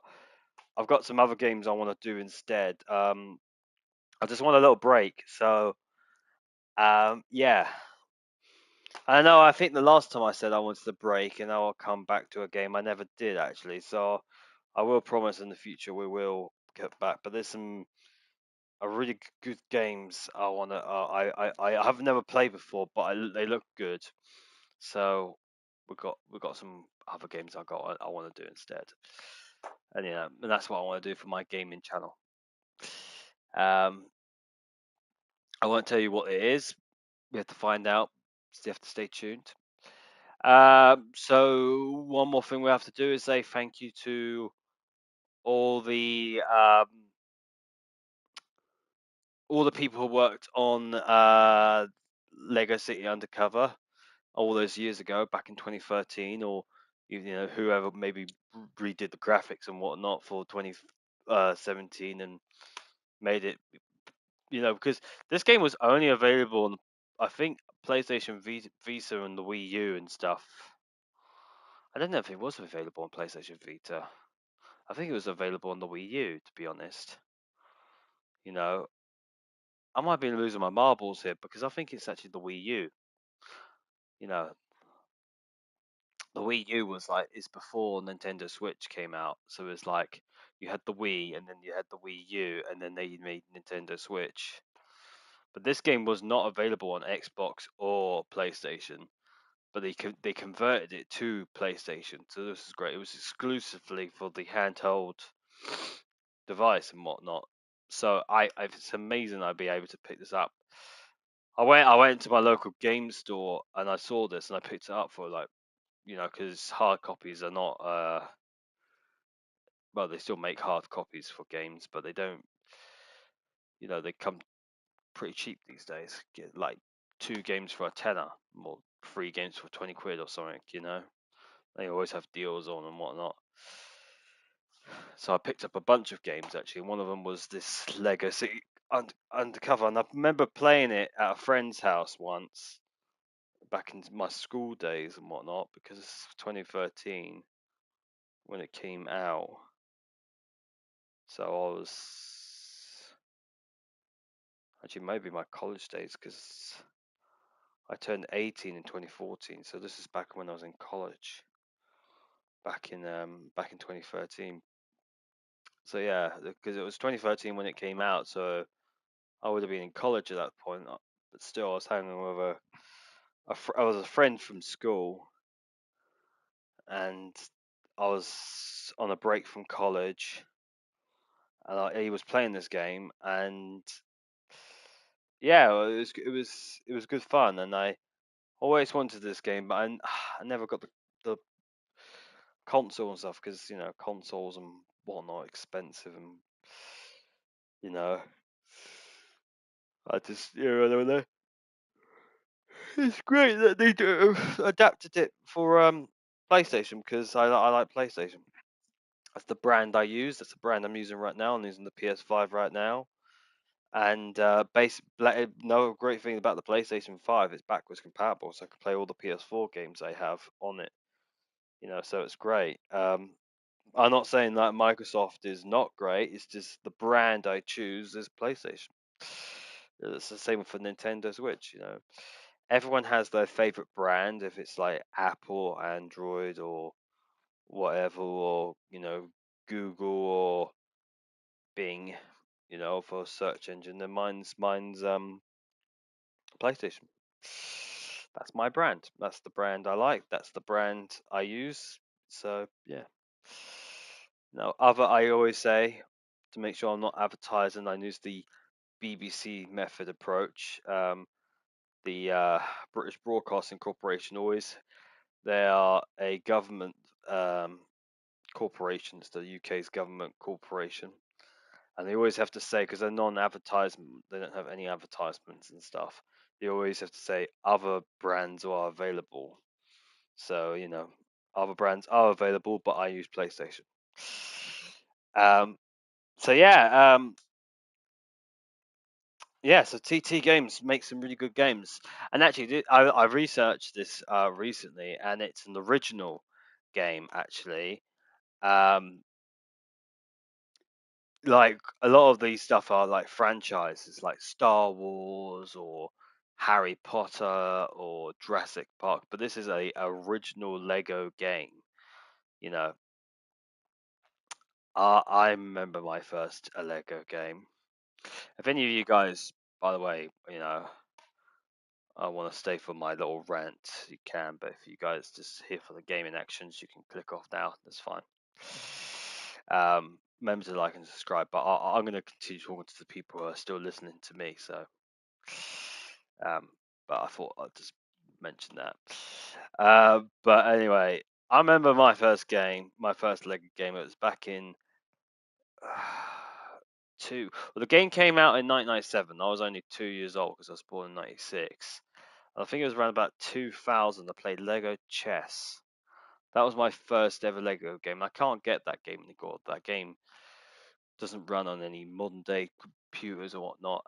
I've got some other games I want to do instead. I just want a little break. So yeah. I know. I think the last time I said I wanted to break and I'll come back to a game, I never did actually. So I will promise in the future we will get back. But there's some really good games I wanna. I have never played before, but they look good. So we got some other games I want to do instead. And and that's what I want to do for my gaming channel. Um, I won't tell you what it is. We have to find out. So you have to stay tuned. So one more thing we have to do is say thank you to all the people who worked on Lego City Undercover all those years ago, back in 2013, or whoever maybe redid the graphics and whatnot for 2017 and made it, because this game was only available on, I think, PlayStation Vita and the Wii U and stuff. I don't know if it was available on PlayStation Vita. I think it was available on the Wii U, to be honest. I might be losing my marbles here because I think it's actually the Wii U. You know, the Wii U was like it's before Nintendo Switch came out, so it's like you had the Wii and then you had the Wii U and then they made Nintendo Switch. But this game was not available on Xbox or PlayStation, but they converted it to PlayStation. So this is great. It was exclusively for the handheld device and whatnot. So it's amazing I'd be able to pick this up. I went to my local game store and I saw this and I picked it up for like, because hard copies are not well, they still make hard copies for games, but they don't, they come pretty cheap these days. Get like 2 games for a tenner, or 3 games for 20 quid or something. They always have deals on and whatnot. So I picked up a bunch of games actually. One of them was this Lego City Undercover, and I remember playing it at a friend's house once. back in my school days and whatnot, because it's 2013 when it came out. So I was actually maybe my college days, because I turned 18 in 2014. So this is back when I was in college, back in 2013. So yeah, because it was 2013 when it came out, so I would have been in college at that point. But still, I was hanging with I was a friend from school, and I was on a break from college, and he was playing this game, and yeah, it was good fun, and I always wanted this game, but I never got the console and stuff, because consoles and whatnot are expensive, and you know I just it's great that they adapted it for PlayStation, because I like PlayStation. That's the brand I use. That's the brand I'm using right now. I'm using the PS5 right now. And no great thing about the PlayStation 5, it's backwards compatible, so I can play all the PS4 games I have on it. So it's great. I'm not saying that Microsoft is not great. It's just the brand I choose is PlayStation. It's the same for Nintendo Switch. Everyone has their favorite brand. If it's like Apple, Android, or whatever, or Google or Bing, for a search engine, then mine's PlayStation. That's my brand. That's the brand I like. That's the brand I use. So yeah. Now, I always say, to make sure I'm not advertising, I use the BBC method approach. The British Broadcasting Corporation, they are a government corporation. It's the UK's government corporation, and they always have to say, because they're non-advertisement, they don't have any advertisements and stuff. They always have to say other brands are available. So other brands are available, but I use PlayStation. So yeah, so TT Games makes some really good games. And actually, I researched this recently, and it's an original game, actually. Like, a lot of these stuff are like franchises, like Star Wars or Harry Potter or Jurassic Park, but this is a original Lego game. You know, I remember my first Lego game. If any of you guys, by the way, I want to stay for my little rant, you can, but if you guys just here for the gaming actions, you can click off now. That's fine. Remember to like and subscribe, but I'm going to continue talking to the people who are still listening to me. So, but I thought I'd just mention that. But anyway, I remember my first Lego game. It was back in well, the game came out in 1997. I was only 2 years old because I was born in 96. I think it was around about 2000. I played Lego Chess. That was my first ever Lego game. I can't get that game anymore. That game doesn't run on any modern day computers or whatnot,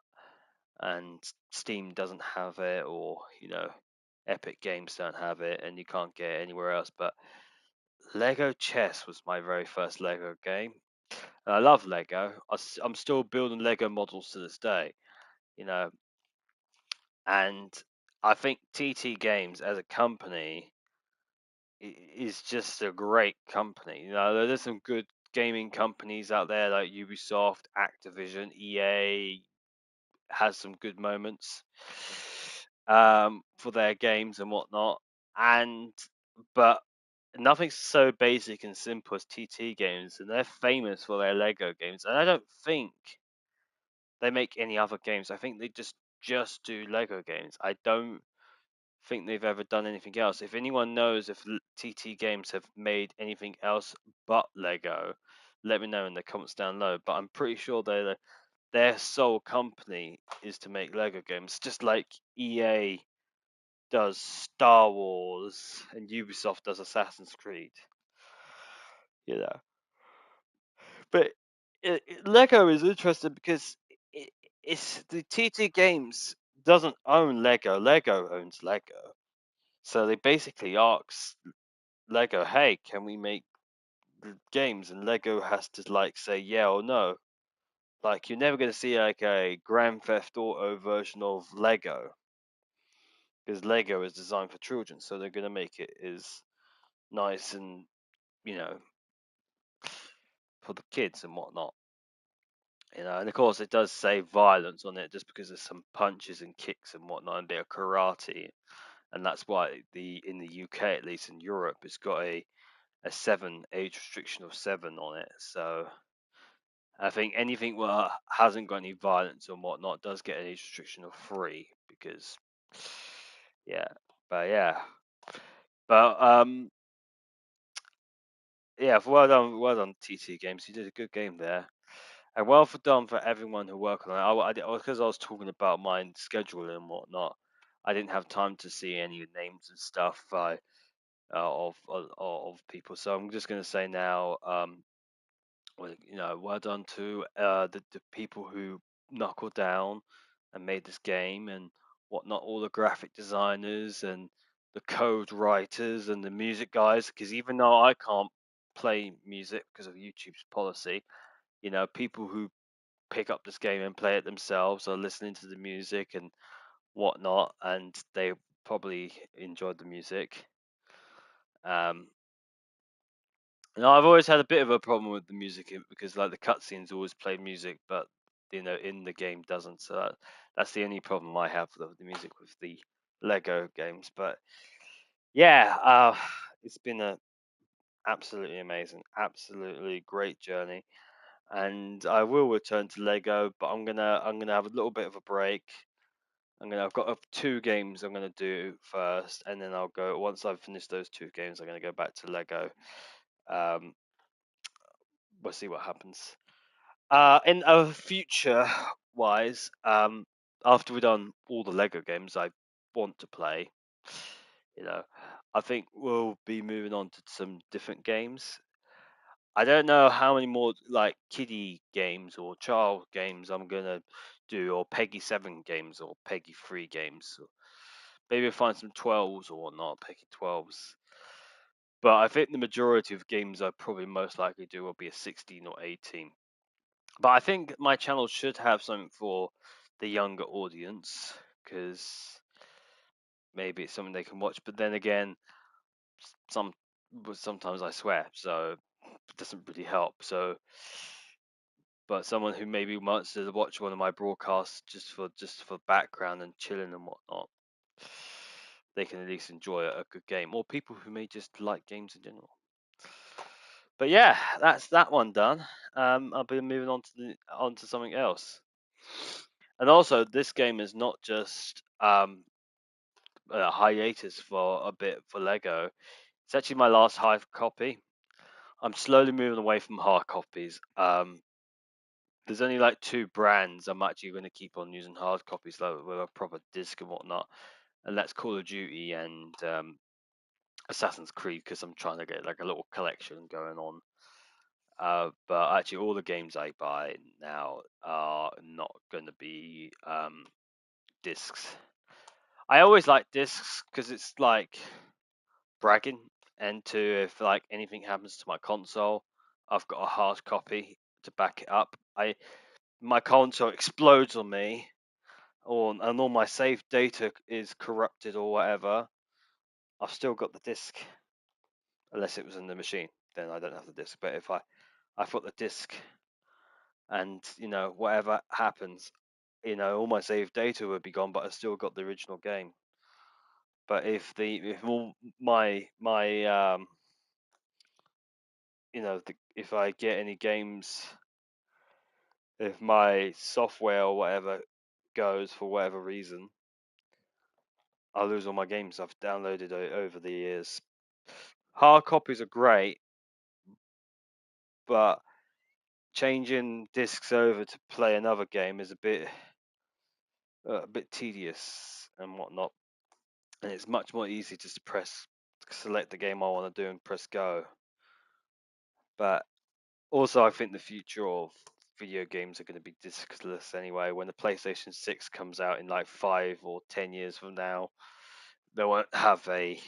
and Steam doesn't have it, or Epic Games don't have it, and you can't get it anywhere else. But Lego Chess was my very first Lego game. And I love Lego. I'm still building Lego models to this day, and I think TT Games as a company is just a great company. There's some good gaming companies out there like Ubisoft, Activision, EA has some good moments for their games and whatnot, but nothing's so basic and simple as TT Games, and they're famous for their Lego games. And I don't think they make any other games. I think they just do Lego games. I don't think they've ever done anything else. If anyone knows if TT Games have made anything else but Lego, let me know in the comments down below. But I'm pretty sure their sole company is to make Lego games, just like EA does Star Wars and Ubisoft does Assassin's Creed. But Lego is interesting because it's the TT Games doesn't own Lego. Lego owns Lego. So they basically asked Lego, "Hey, can we make the games?" And Lego has to like say yeah or no. Like you're never going to see like a Grand Theft Auto version of Lego because Lego is designed for children, so they're going to make it as nice and you know for the kids and whatnot. And of course it does say violence on it just because there's some punches and kicks and whatnot and a bit of karate, and that's why in the UK, at least in Europe, it's got a seven age restriction of 7 on it. So I think anything that hasn't got any violence and whatnot does get an age restriction of 3 because yeah, but yeah, well done TT Games. You did a good game there. And done for everyone who worked on it. Because I was talking about my schedule and whatnot, I didn't have time to see any names and stuff of people. So I'm just going to say now, well done to the people who knuckled down and made this game and whatnot, all the graphic designers and the code writers and the music guys. Because even though I can't play music because of YouTube's policy, people who pick up this game and play it themselves or listening to the music and whatnot, and they probably enjoyed the music. And I've always had a bit of a problem with the music because like the cutscenes always play music, but in the game doesn't. So that's the only problem I have with the music with the Lego games. But yeah, it's been a absolutely amazing, absolutely great journey, and I will return to Lego, but I'm gonna have a little bit of a break. I've got 2 games I'm gonna do first, and then I'll go once I've finished those 2 games. I'm gonna go back to Lego. Um, we'll see what happens. In a future wise, after we've done all the Lego games I want to play, you know, I think we'll be moving on to some different games. I don't know how many more like kiddie games or child games I'm gonna do, or Peggy 7 games or Peggy 3 games. Maybe find some 12s or whatnot, Peggy 12s. But I think the majority of games I probably most likely do will be a 16 or 18. But I think my channel should have something for the younger audience because maybe it's something they can watch. But then again, some sometimes I swear, so it doesn't really help. So, but someone who maybe wants to watch one of my broadcasts just for background and chilling and whatnot, they can at least enjoy a good game. Or people who may just like games in general. But yeah, that's that one done. I'll be moving on to something else. And also, this game is not just a hiatus for a bit for Lego. It's actually my last hard copy. I'm slowly moving away from hard copies. There's only like 2 brands I'm actually going to keep on using hard copies like, with a proper disc and whatnot, and that's Call of Duty and Assassin's Creed because I'm trying to get like a little collection going on. But actually, all the games I buy now are not going to be discs. I always like discs because it's like bragging, and if like anything happens to my console, I've got a hard copy to back it up. My console explodes on me, and all my save data is corrupted or whatever. I've still got the disc, unless it was in the machine. Then I don't have the disc. But if I've got the disc, and whatever happens, all my save data would be gone, but I still got the original game. But if all my if I get any games, if my software or whatever goes for whatever reason, I'll lose all my games I've downloaded over the years. Hard copies are great, but changing discs over to play another game is a bit tedious and whatnot. And it's much more easy just to select the game I want to do and press go. But also, I think the future of video games are going to be discless anyway. When the PlayStation 6 comes out in like 5 or 10 years from now, they won't have a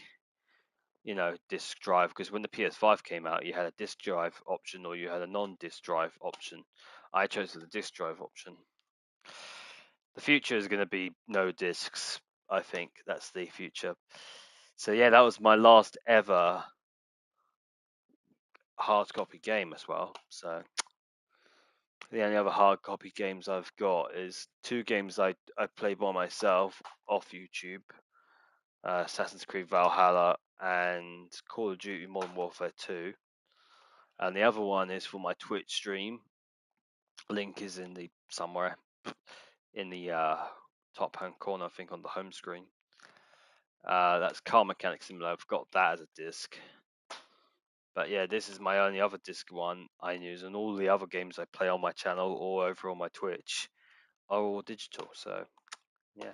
disc drive, because when the PS5 came out, you had a disc drive option or you had a non-disc drive option. I chose the disc drive option. The future is going to be no discs. I think that's the future. So yeah, that was my last ever hard copy game as well. So the only other hard copy games I've got is 2 games I played by myself off YouTube. Assassin's Creed Valhalla and Call of Duty Modern Warfare 2. And the other one is for my Twitch stream. Link is in the somewhere in the top hand corner, I think, on the home screen. That's Car Mechanic Simulator. I've got that as a disc. But yeah, this is my only other disc one I use, and all the other games I play on my channel or over on my Twitch are all digital. So yeah,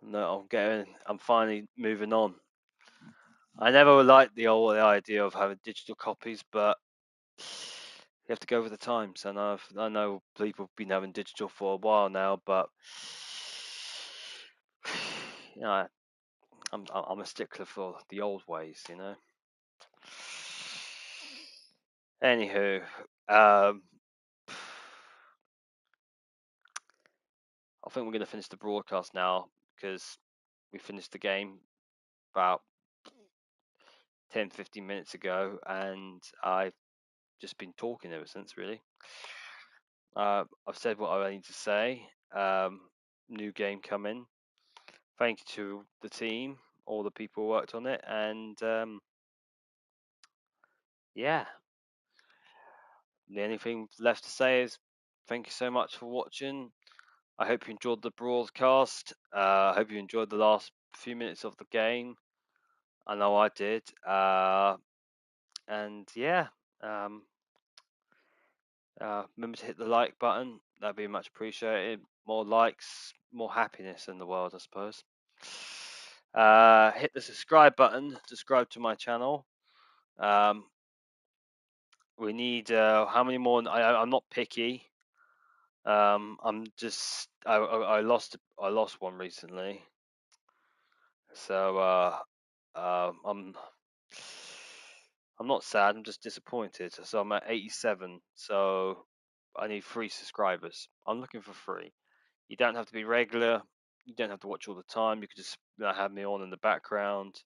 no, I'm finally moving on. I never liked the idea of having digital copies, but you have to go with the times. And I know people have been having digital for a while now, but I'm a stickler for the old ways, Anywho, I think we're going to finish the broadcast now because we finished the game about 10-15 minutes ago, and I've just been talking ever since, really. I've said what I need to say. New game coming. Thank you to the team, all the people who worked on it, and yeah. The only thing left to say is thank you so much for watching. I hope you enjoyed the broadcast. I hope you enjoyed the last few minutes of the game. I know I did. And yeah, remember to hit the like button. That'd be much appreciated. More likes, more happiness in the world, I suppose. Hit the subscribe button. Subscribe to my channel. We need how many more? I'm not picky. I'm just I lost one recently, so I'm not sad. I'm just disappointed. So I'm at 87. So I need 3 subscribers. I'm looking for 3. You don't have to be regular. You don't have to watch all the time. You could just have me on in the background.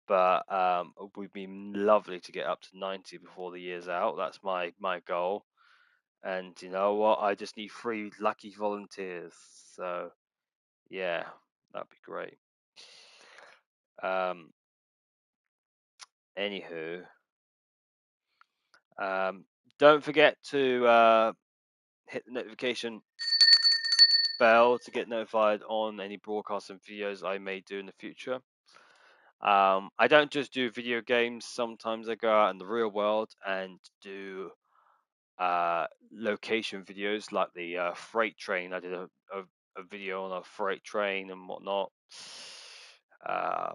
But it would be lovely to get up to 90 before the year's out. That's my goal. And you know what? I just need 3 lucky volunteers. So yeah, that'd be great. Anywho, don't forget to hit the notification bell to get notified on any broadcasts and videos I may do in the future. I don't just do video games. Sometimes I go out in the real world and do location videos, like the freight train. I did a video on a freight train and whatnot. I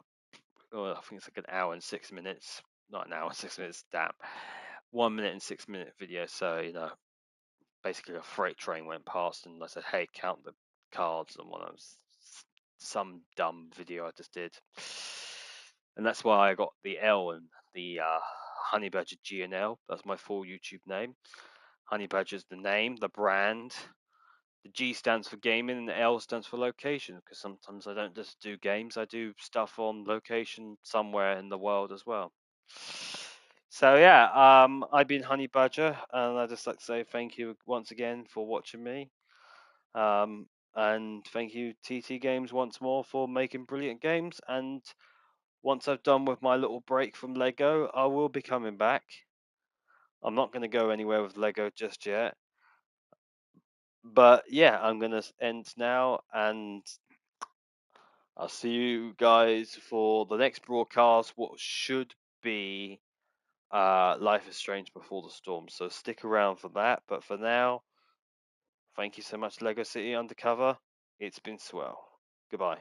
think it's like an hour and 6 minutes. Not an hour and 6 minutes. Damn, 1 minute and 6 minute video. So basically a freight train went past, and I said, "Hey, count the cards," and one of some dumb video I just did, and that's why I got the L and the Honey Badger GNL. That's my full YouTube name. Honey Badger's the name, the brand. The G stands for gaming, and the L stands for location. Because sometimes I don't just do games; I do stuff on location somewhere in the world as well. So yeah, I've been Honey Badger, and I'd just like to say thank you once again for watching me. And thank you TT Games once more for making brilliant games. And once I've done with my little break from Lego, I will be coming back. I'm not going to go anywhere with Lego just yet. But yeah, I'm going to end now, and I'll see you guys for the next broadcast, what should be Life is Strange Before the Storm. So stick around for that. But for now, thank you so much, Lego City Undercover. It's been swell. Goodbye.